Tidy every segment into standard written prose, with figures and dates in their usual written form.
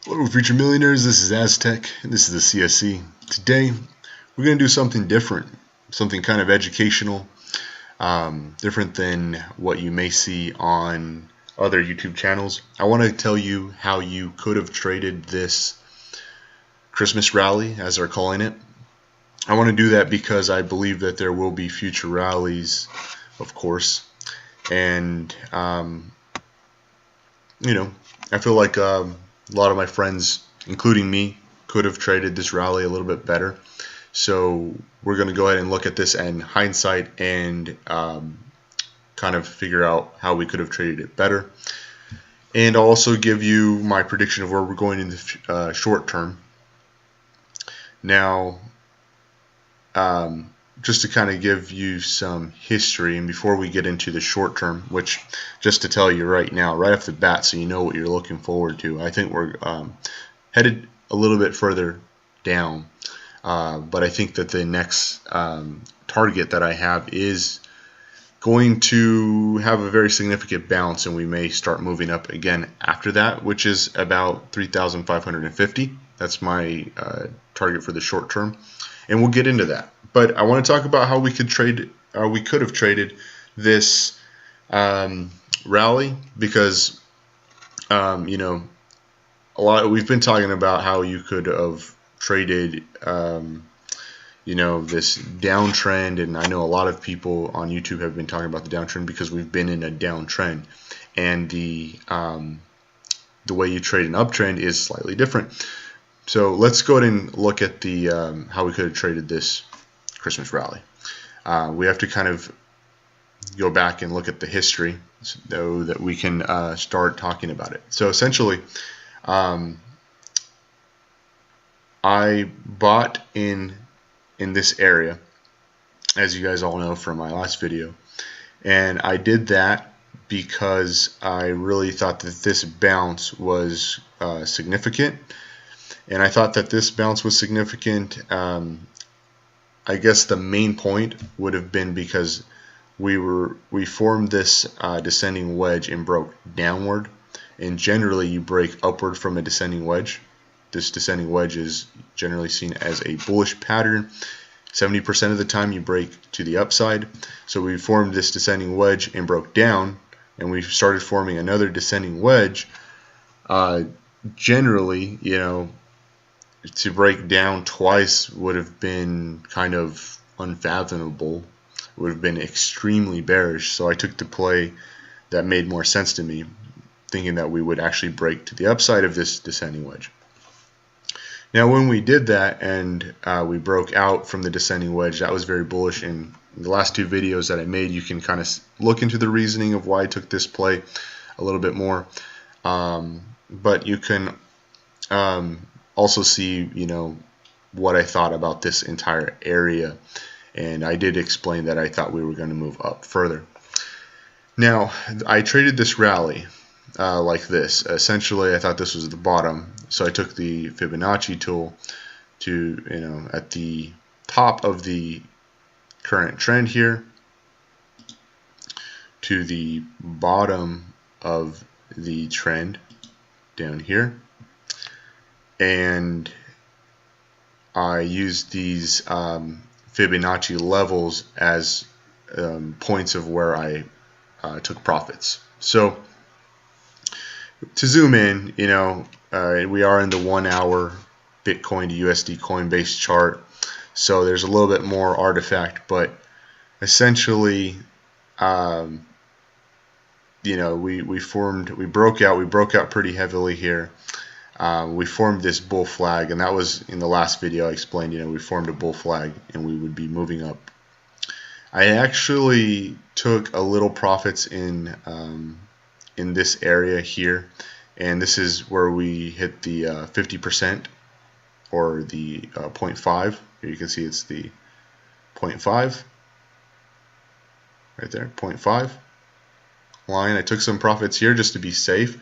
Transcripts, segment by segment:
Hello future millionaires, this is Aztec and this is the CSC. Today we're going to do something different, something kind of educational, different than what you may see on other YouTube channels. I want to tell you how you could have traded this Christmas rally, as they're calling it. I want to do that because I believe that there will be future rallies, of course, and I feel like a lot of my friends, including me, could have traded this rally a little bit better. So we're going to go ahead and look at this in hindsight and kind of figure out how we could have traded it better. And I'll also give you my prediction of where we're going in the short term. Now, just to kind of give you some history, and before we get into the short term, which just to tell you right now, right off the bat, so you know what you're looking forward to, I think we're headed a little bit further down, but I think that the next target that I have is going to have a very significant bounce, and we may start moving up again after that, which is about 3,550. That's my target for the short term, and we'll get into that. But I want to talk about how we could trade, we could have traded this rally, because a lot. We've been talking about how you could have traded this downtrend, and I know a lot of people on YouTube have been talking about the downtrend because we've been in a downtrend, and the way you trade an uptrend is slightly different. So let's go ahead and look at the how we could have traded this Christmas rally. We have to kind of go back and look at the history so that we can start talking about it. So essentially, I bought in this area, as you guys all know from my last video, and I did that because I really thought that this bounce was significant. And I thought that this bounce was significant. I guess the main point would have been because we formed this descending wedge and broke downward. And generally, you break upward from a descending wedge. This descending wedge is generally seen as a bullish pattern. 70% of the time, you break to the upside. So we formed this descending wedge and broke down, and we started forming another descending wedge. Generally, to break down twice would have been kind of unfathomable, would have been extremely bearish. So I took the play that made more sense to me, thinking that we would actually break to the upside of this descending wedge. Now when we did that and we broke out from the descending wedge, that was very bullish. In the last two videos that I made, you can kind of look into the reasoning of why I took this play a little bit more, but you can also see, what I thought about this entire area, and I did explain that I thought we were going to move up further. Now, I traded this rally like this. Essentially, I thought this was the bottom, so I took the Fibonacci tool to, at the top of the current trend here to the bottom of the trend down here. And I used these Fibonacci levels as points of where I took profits. So to zoom in, we are in the 1 hour Bitcoin to USD Coinbase chart. So there's a little bit more artifact, but essentially, we broke out pretty heavily here. We formed this bull flag, and that was in the last video I explained, we formed a bull flag and we would be moving up. I actually took a little profits in this area here, and this is where we hit the 50% or the 0.5. Here you can see it's the 0.5 right there, 0.5 line. I took some profits here just to be safe.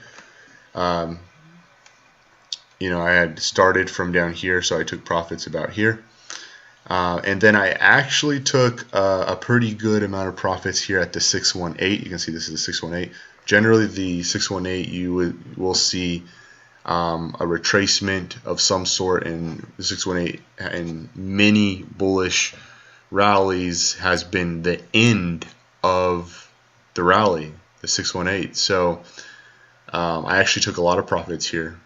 I had started from down here, so I took profits about here. And then I actually took a pretty good amount of profits here at the 618. You can see this is the 618. Generally, the 618 you will see a retracement of some sort, and the 618 and many bullish rallies has been the end of the rally, the 618. So I actually took a lot of profits here,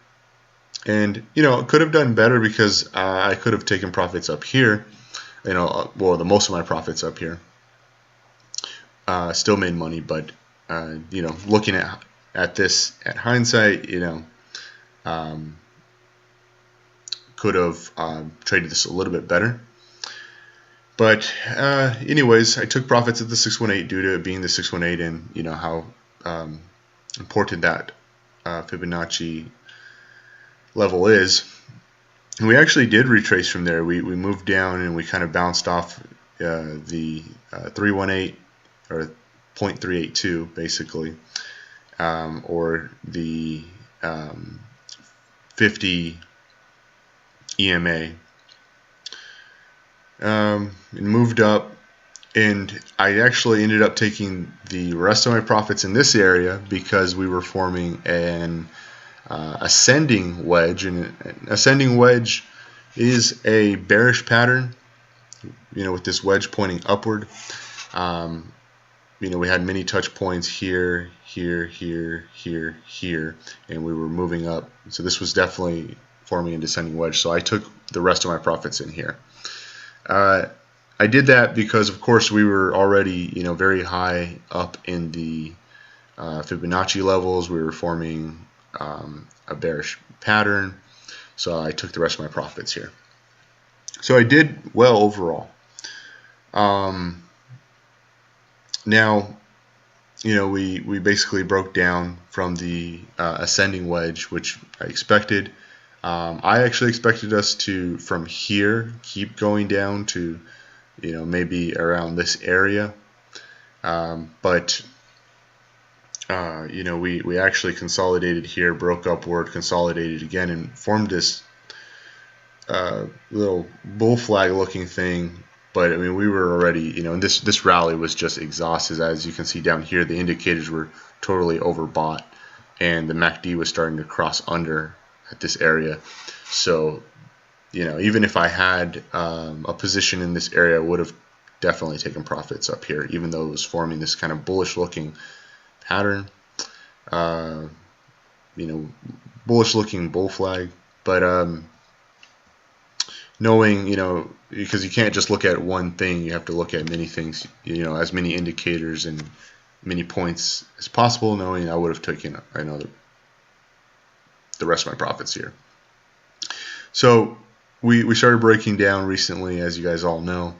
and it could have done better because I could have taken profits up here, well, the most of my profits up here. Still made money, but looking at this at hindsight, could have traded this a little bit better. But anyways, I took profits at the 618 due to it being the 618, and how important that Fibonacci level is. And we actually did retrace from there. We moved down and we kind of bounced off the 318 or 0.382 basically, or the 50 EMA, and moved up, and I actually ended up taking the rest of my profits in this area because we were forming an ascending wedge, and an ascending wedge is a bearish pattern, with this wedge pointing upward. We had many touch points here, here, here, here, here, and we were moving up. So this was definitely forming a descending wedge. So I took the rest of my profits in here. I did that because, of course, we were already, very high up in the Fibonacci levels. We were forming a bearish pattern. So I took the rest of my profits here. So I did well overall. Now, we basically broke down from the ascending wedge, which I expected. I actually expected us to, from here, keep going down to, maybe around this area. But we actually consolidated here, broke upward, consolidated again, and formed this little bull flag looking thing. But I mean, we were already, and this rally was just exhausted. As you can see down here, the indicators were totally overbought, and the MACD was starting to cross under at this area. So, even if I had a position in this area, I would have definitely taken profits up here, even though it was forming this kind of bullish looking pattern. Bullish looking bull flag. But knowing, because you can't just look at one thing, you have to look at many things, as many indicators and many points as possible, knowing I would have taken, the rest of my profits here. So we started breaking down recently, as you guys all know,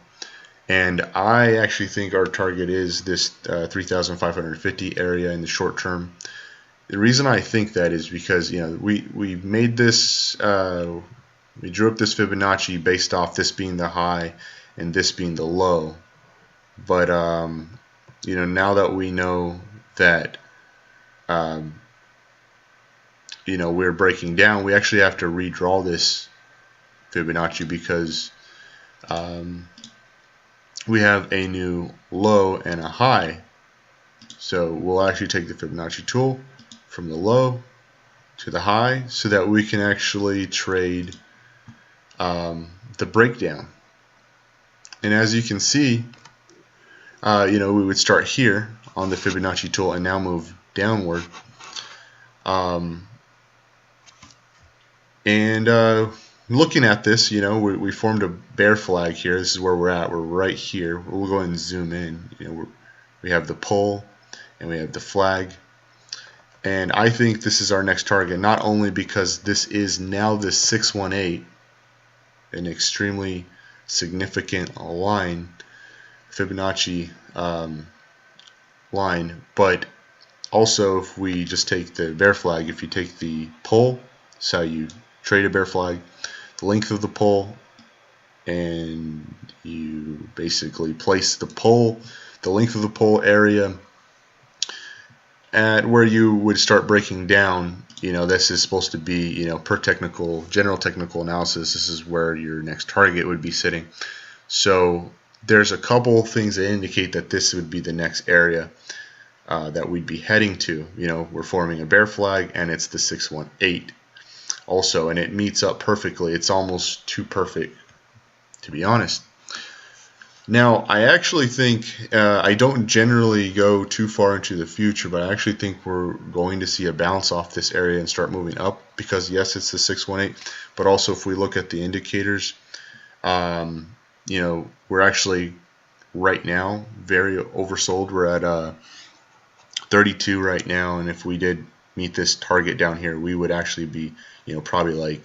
and I actually think our target is this 3,550 area in the short term. The reason I think that is because, we made this, we drew up this Fibonacci based off this being the high and this being the low. But, now that we know that, we're breaking down, we actually have to redraw this Fibonacci because we have a new low and a high. So we'll actually take the Fibonacci tool from the low to the high so that we can actually trade the breakdown. And as you can see, we would start here on the Fibonacci tool and now move downward. Looking at this, we formed a bear flag here. This is where we're at. We're right here. We'll go ahead and zoom in. We have the pull and we have the flag. And I think this is our next target, not only because this is now the 618, an extremely significant line, Fibonacci line, but also if we just take the bear flag, if you take the pull, that's how you trade a bear flag, the length of the pull, and you basically place the pull, the length of the pull area at where you would start breaking down. This is supposed to be, per general technical analysis, this is where your next target would be sitting. So there's a couple things that indicate that this would be the next area that we'd be heading to. We're forming a bear flag and it's the 618. also, and it meets up perfectly. It's almost too perfect, to be honest. Now, I actually think, I don't generally go too far into the future, but I actually think we're going to see a bounce off this area and start moving up, because yes, it's the 618, but also if we look at the indicators, you know, we're actually right now very oversold. We're at 32 right now, and if we did meet this target down here, we would actually be, you know, probably like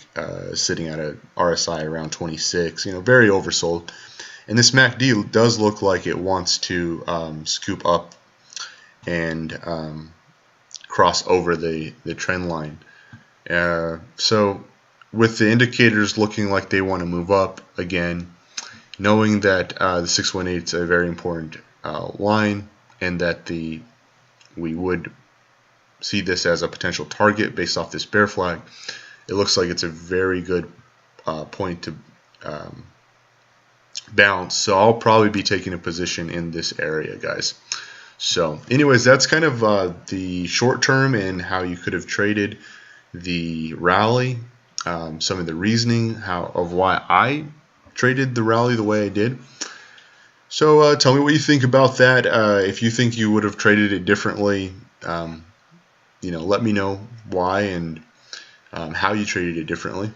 sitting at a RSI around 26, you know, very oversold. And this MACD does look like it wants to scoop up and cross over the trend line. So with the indicators looking like they want to move up again, knowing that the 618 is a very important line, and that we would see this as a potential target based off this bear flag, it looks like it's a very good point to bounce. So I'll probably be taking a position in this area, guys. So anyways, that's kind of the short term and how you could have traded the rally, some of the reasoning of why I traded the rally the way I did. So tell me what you think about that. If you think you would have traded it differently, you know, let me know why and how you traded it differently.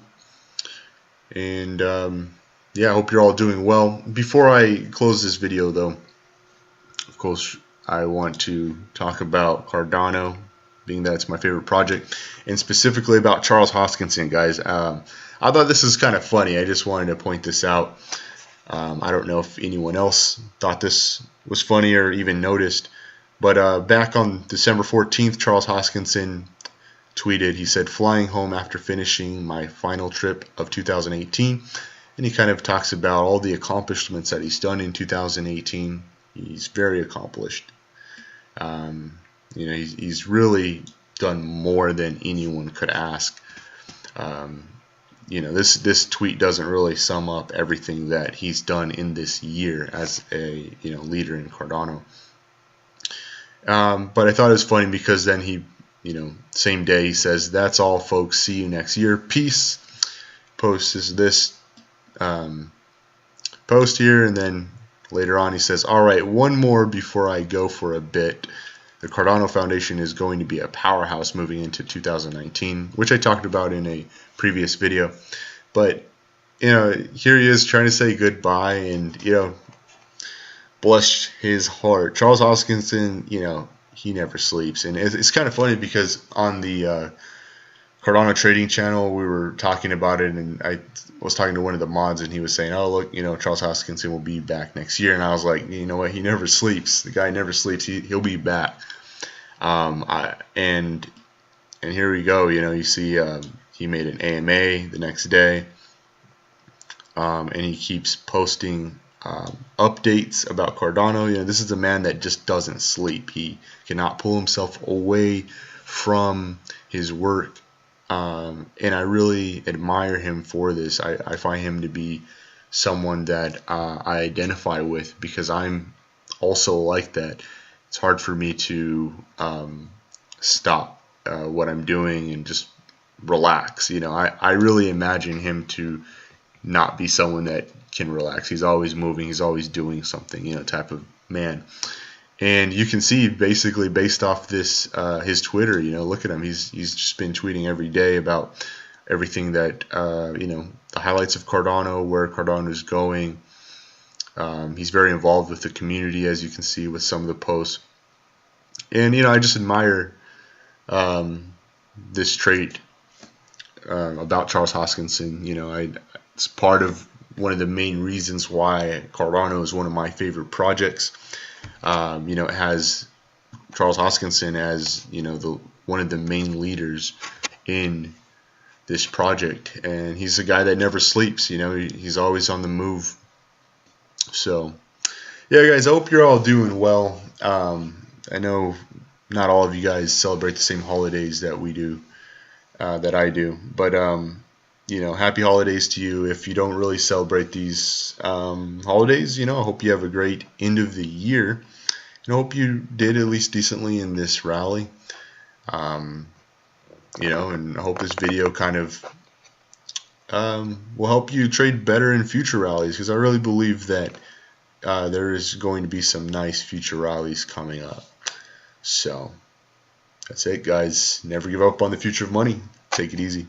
And yeah, I hope you're all doing well. Before I close this video, though, of course, I want to talk about Cardano, being that it's my favorite project, and specifically about Charles Hoskinson, guys. I thought this was kind of funny. I just wanted to point this out. I don't know if anyone else thought this was funny or even noticed, but back on December 14th, Charles Hoskinson tweeted, he said, "Flying home after finishing my final trip of 2018." And he kind of talks about all the accomplishments that he's done in 2018. He's very accomplished. You know, he's really done more than anyone could ask. You know, this tweet doesn't really sum up everything that he's done in this year as a, you know, leader in Cardano. But I thought it was funny because then he, you know, same day he says, "That's all, folks. See you next year. Peace." Posts this post here, and then later on he says, "All right, one more before I go for a bit. The Cardano Foundation is going to be a powerhouse moving into 2019, which I talked about in a previous video." But, you know, here he is trying to say goodbye, and, you know, bless his heart. Charles Hoskinson, you know, he never sleeps. And it's kind of funny because on the Cardano trading channel, we were talking about it, and I was talking to one of the mods, and he was saying, "Oh, look, you know, Charles Hoskinson will be back next year." And I was like, you know what? He never sleeps. The guy never sleeps. He'll be back. And here we go. You know, you see, he made an AMA the next day, and he keeps posting updates about Cardano. You know, this is a man that just doesn't sleep. He cannot pull himself away from his work. And I really admire him for this. I find him to be someone that I identify with, because I'm also like that. It's hard for me to stop what I'm doing and just relax. You know, I really imagine him to not be someone that can relax. He's always moving. He's always doing something, you know, type of man. And you can see basically based off this his Twitter, you know, look at him. He's just been tweeting every day about everything that you know, the highlights of Cardano, where Cardano is going. He's very involved with the community, as you can see with some of the posts. And, you know, I just admire this trait about Charles Hoskinson. You know, it's part of one of the main reasons why Cardano is one of my favorite projects. You know, it has Charles Hoskinson as, you know, one of the main leaders in this project, and he's a guy that never sleeps. You know, he's always on the move. So, yeah, guys, I hope you're all doing well. I know not all of you guys celebrate the same holidays that we do, that I do, but you know, happy holidays to you. If you don't really celebrate these holidays, you know, I hope you have a great end of the year, and I hope you did at least decently in this rally. You know, and I hope this video kind of will help you trade better in future rallies, because I really believe that there is going to be some nice future rallies coming up. So that's it, guys. Never give up on the future of money. Take it easy.